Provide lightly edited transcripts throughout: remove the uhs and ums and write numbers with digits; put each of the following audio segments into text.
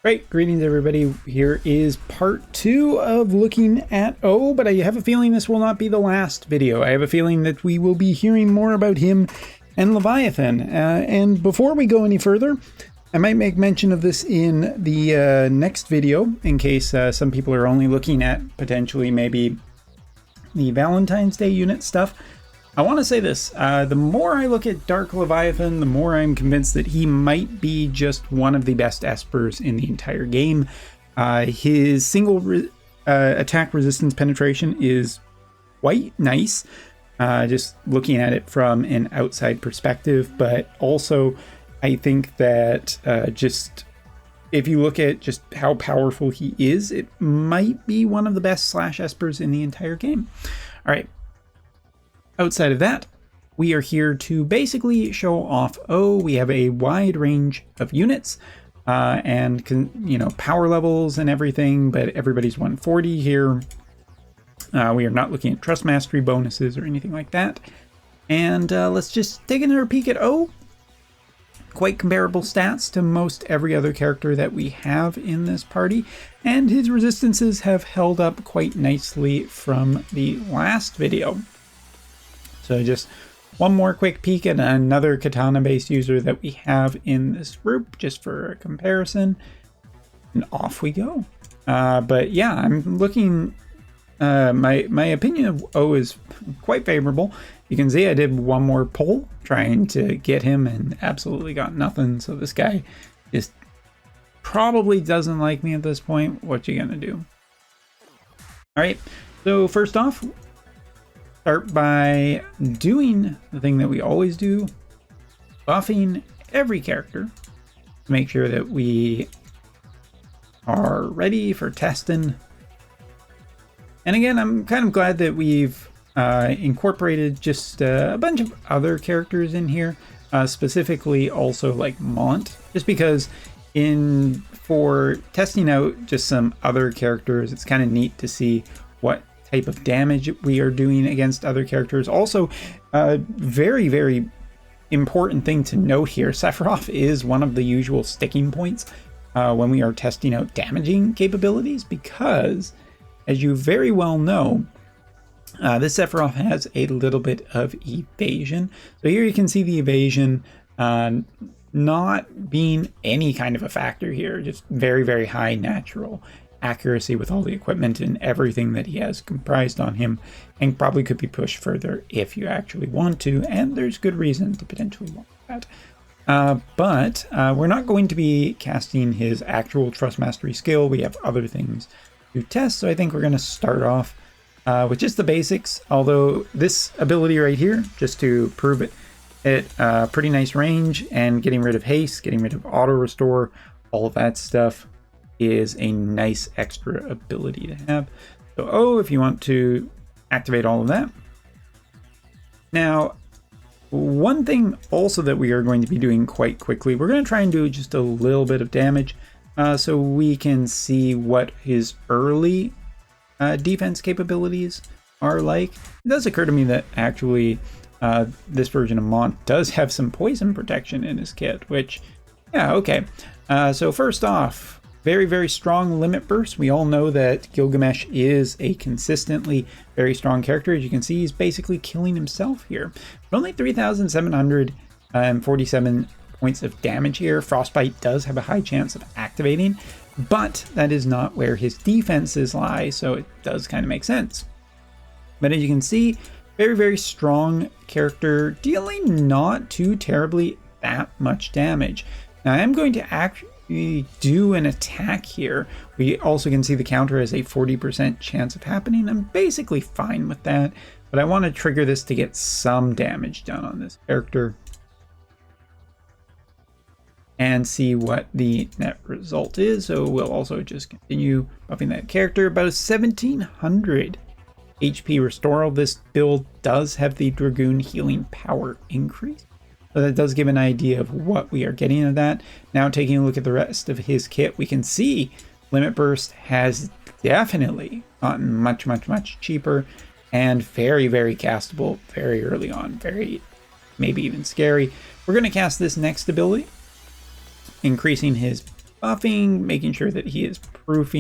Right, greetings everybody. Here is part 2 of looking at O, but I have a feeling this will not be the last video. I have a feeling that we will be hearing more about him and Leviathan. And before we go any further, I might make mention of this in the next video, in case some people are only looking at potentially maybe the Valentine's Day unit stuff. I want to say this, the more I look at Dark Leviathan, the more I'm convinced that he might be just one of the best espers in the entire game. His single attack resistance penetration is quite nice, just looking at it from an outside perspective, but also I think that just if you look at just how powerful he is, it might be one of the best slash espers in the entire game. All right. Outside of that, we are here to basically show off we have a wide range of units and power levels and everything, but everybody's 140 here. We are not looking at trust mastery bonuses or anything like that. And let's just take another peek at O. Quite comparable stats to most every other character that we have in this party, and his resistances have held up quite nicely from the last video. So just one more quick peek at another katana-based user that we have in this group, just for a comparison, and off we go. But yeah, I'm looking. My opinion of O is quite favorable. You can see I did one more poll trying to get him and absolutely got nothing. So this guy just probably doesn't like me at this point. What you gonna do? All right. So first off, start by doing the thing that we always do, buffing every character to make sure that we are ready for testing. And again, I'm kind of glad that we've incorporated just a bunch of other characters in here, specifically also like Mont, just because for testing out just some other characters, it's kind of neat to see what type of damage we are doing against other characters. Also, very, very important thing to note here, Sephiroth is one of the usual sticking points when we are testing out damaging capabilities, because as you very well know, this Sephiroth has a little bit of evasion. So here you can see the evasion not being any kind of a factor here, just very, very high natural accuracy with all the equipment and everything that he has comprised on him, and probably could be pushed further if you actually want to, and there's good reason to potentially want that. But we're not going to be casting his actual trust mastery skill. We have other things to test, so I think we're going to start off with just the basics, although this ability right here, just to prove it, pretty nice range, and getting rid of haste, getting rid of auto restore, all of that stuff is a nice extra ability to have. So if you want to activate all of that. Now, one thing also that we are going to be doing quite quickly, we're going to try and do just a little bit of damage so we can see what his early defense capabilities are like. It does occur to me that actually this version of Mont does have some poison protection in his kit, which, yeah, okay. So first off, very, very strong limit burst. We all know that Gilgamesh is a consistently very strong character. As you can see, he's basically killing himself here. But only 3,747 points of damage here. Frostbite does have a high chance of activating, but that is not where his defenses lie, so it does kind of make sense. But as you can see, very, very strong character, dealing not too terribly that much damage. Now, I am going to actually do an attack here. We also can see the counter has a 40% chance of happening. I'm basically fine with that, but I want to trigger this to get some damage done on this character and see what the net result is. So we'll also just continue buffing that character. About a 1700 HP restore. This build does have the Dragoon healing power increase, so that does give an idea of what we are getting of that. Now, taking a look at the rest of his kit, we can see Limit Burst has definitely gotten much, much, much cheaper and very, very castable very early on. Very, maybe even scary. We're going to cast this next ability, increasing his buffing, making sure that he is proof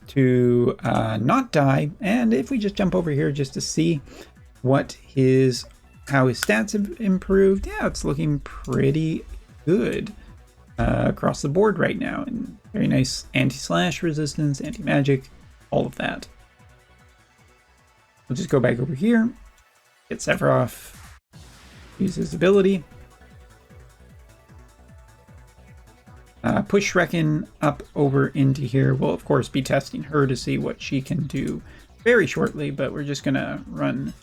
to not die. And if we just jump over here just to see what how his stats have improved, yeah, it's looking pretty good across the board right now. And very nice anti-slash resistance, anti-magic, all of that. We'll just go back over here, get Sephiroth, use his ability. Push Reckon up over into here. We'll, of course, be testing her to see what she can do very shortly, but we're just going to run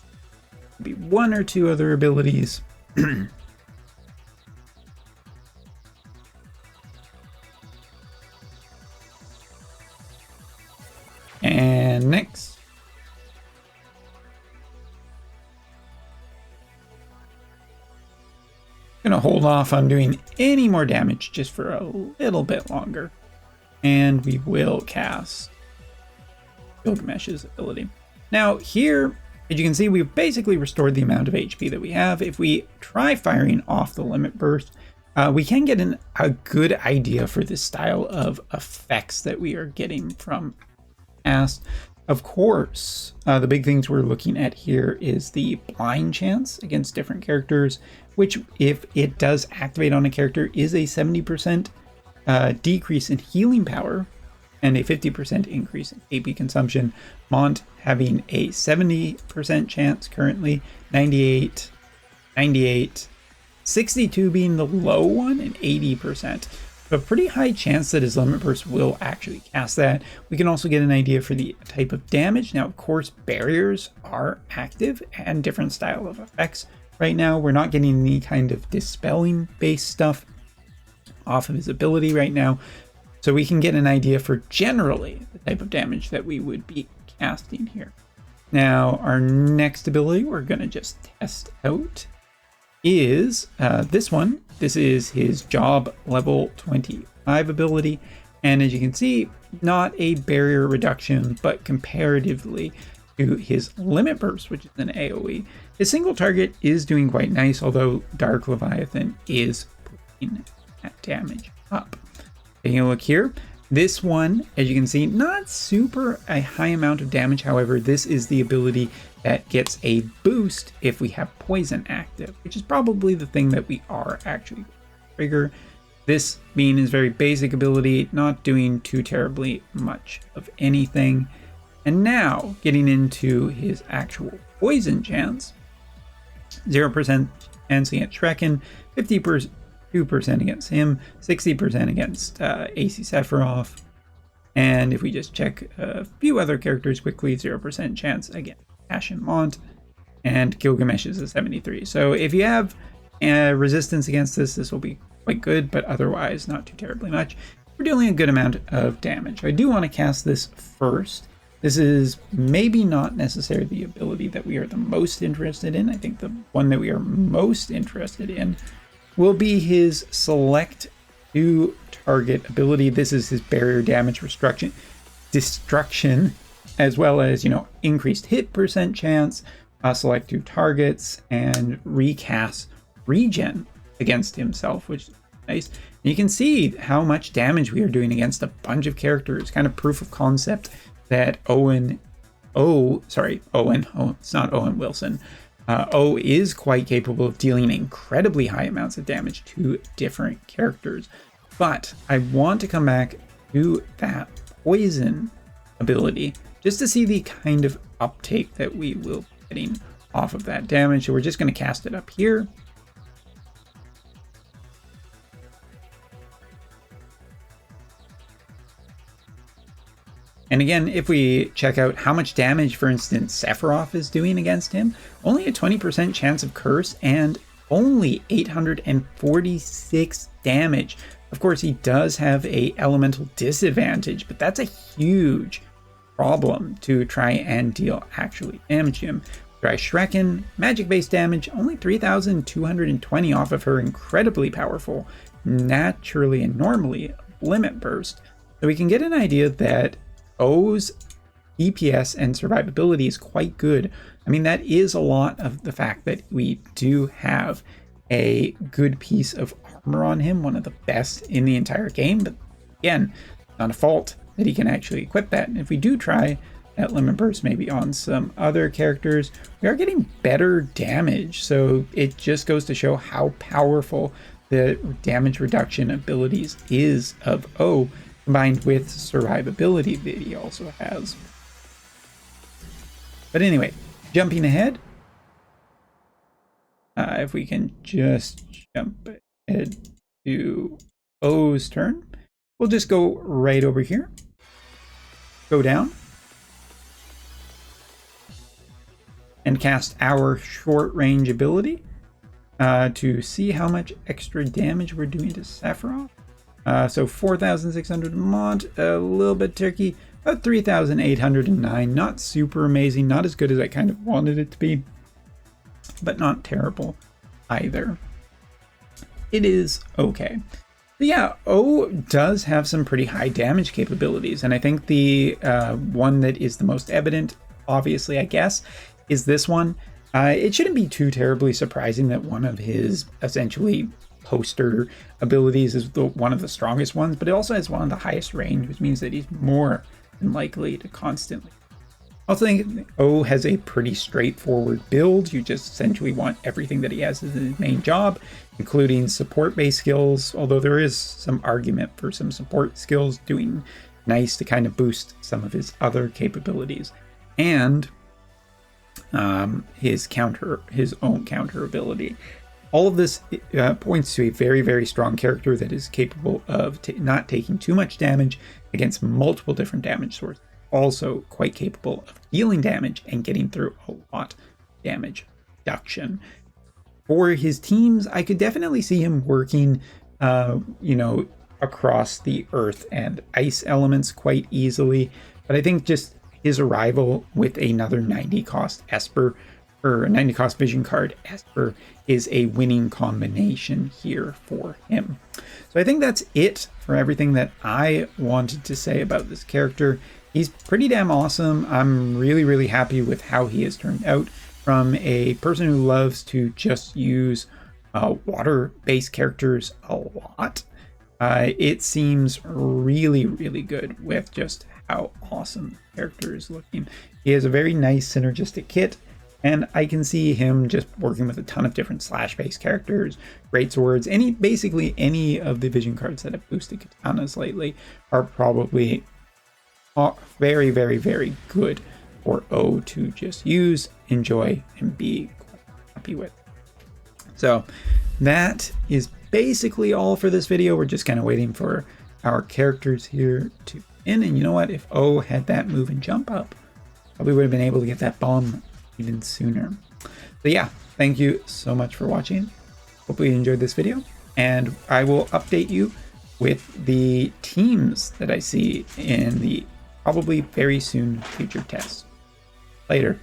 maybe one or two other abilities. And next. Gonna hold off on doing any more damage just for a little bit longer. And we will cast Gilgamesh's ability. Now here, as you can see, we've basically restored the amount of HP that we have. If we try firing off the limit burst, we can get a good idea for this style of effects that we are getting from cast. Of course, the big things we're looking at here is the blind chance against different characters, which if it does activate on a character is a 70% decrease in healing power and a 50% increase in AP consumption. Mont having a 70% chance currently, 98, 98, 62 being the low one, and 80%. A pretty high chance that his limit burst will actually cast that. We can also get an idea for the type of damage. Now, of course, barriers are active and different style of effects. Right now, we're not getting any kind of dispelling based stuff off of his ability right now. So we can get an idea for generally the type of damage that we would be casting here. Now, our next ability we're going to just test out is this one. This is his job level 25 ability. And as you can see, not a barrier reduction, but comparatively to his limit burst, which is an AoE. His single target is doing quite nice, although Dark Leviathan is putting that damage up. Taking a look here, this one, as you can see, not super a high amount of damage. However, this is the ability that gets a boost if we have poison active, which is probably the thing that we are actually going to trigger. This being his very basic ability, not doing too terribly much of anything. And now getting into his actual poison chance. 0% chance against Shrekken, 52% against him, 60% against AC Sephiroth. And if we just check a few other characters quickly, 0% chance against Ash and Mont, and Gilgamesh is a 73. So if you have resistance against this will be quite good, but otherwise not too terribly much. We're dealing a good amount of damage. I do want to cast this first. This is maybe not necessarily the ability that we are the most interested in. I think the one that we are most interested in will be his select to target ability. This is his barrier damage destruction, as well as, increased hit percent chance, select two targets, and recast regen against himself, which is nice. And you can see how much damage we are doing against a bunch of characters, kind of proof of concept that it's not Owen Wilson. O is quite capable of dealing incredibly high amounts of damage to different characters. But I want to come back to that poison ability just to see the kind of uptake that we will be getting off of that damage. So we're just going to cast it up here. And again, if we check out how much damage, for instance, Sephiroth is doing against him, only a 20% chance of curse and only 846 damage. Of course, he does have a elemental disadvantage, but that's a huge problem to try and deal actually damage him. Try Shrekken, magic-based damage, only 3,220 off of her incredibly powerful, naturally and normally limit burst. So we can get an idea that O's DPS and survivability is quite good. I mean, that is a lot of the fact that we do have a good piece of armor on him, one of the best in the entire game, but again, not a fault that he can actually equip that. And if we do try that Lemon Burst maybe on some other characters, we are getting better damage. So it just goes to show how powerful the damage reduction abilities is of O, combined with survivability that he also has. But anyway, jumping ahead, if we can just jump ahead to O's turn, we'll just go right over here, go down, and cast our short range ability to see how much extra damage we're doing to Sephiroth. So 4,600 Mont, a little bit tricky, but 3,809, not super amazing, not as good as I kind of wanted it to be, but not terrible either. It is okay. But yeah, O does have some pretty high damage capabilities, and I think the one that is the most evident, obviously, I guess, is this one. It shouldn't be too terribly surprising that one of his essentially poster abilities is one of the strongest ones, but it also has one of the highest range, which means that he's more than likely to constantly. I also think O has a pretty straightforward build. You just essentially want everything that he has as his main job, including support-based skills, although there is some argument for some support skills doing nice to kind of boost some of his other capabilities. And his own counter ability. All of this points to a very, very strong character that is capable of not taking too much damage against multiple different damage sources. Also quite capable of dealing damage and getting through a lot of damage reduction. For his teams, I could definitely see him working, across the earth and ice elements quite easily. But I think just his arrival with another 90 cost Esper, or a 90 cost vision card Esper, is a winning combination here for him. So I think that's it for everything that I wanted to say about this character. He's pretty damn awesome. I'm really, really happy with how he has turned out. From a person who loves to just use water-based characters a lot, it seems really, really good with just how awesome the character is looking. He has a very nice synergistic kit, and I can see him just working with a ton of different slash-based characters, great swords, basically any of the vision cards that have boosted katanas lately are probably very, very, very good for O to just use, enjoy, and be quite happy with. So that is basically all for this video. We're just kind of waiting for our characters here to in, and you know what, if O had that move and jump up, probably would have been able to get that bomb even sooner. So yeah, thank you so much for watching. Hopefully you enjoyed this video, and I will update you with the teams that I see in the probably very soon future tests. Later.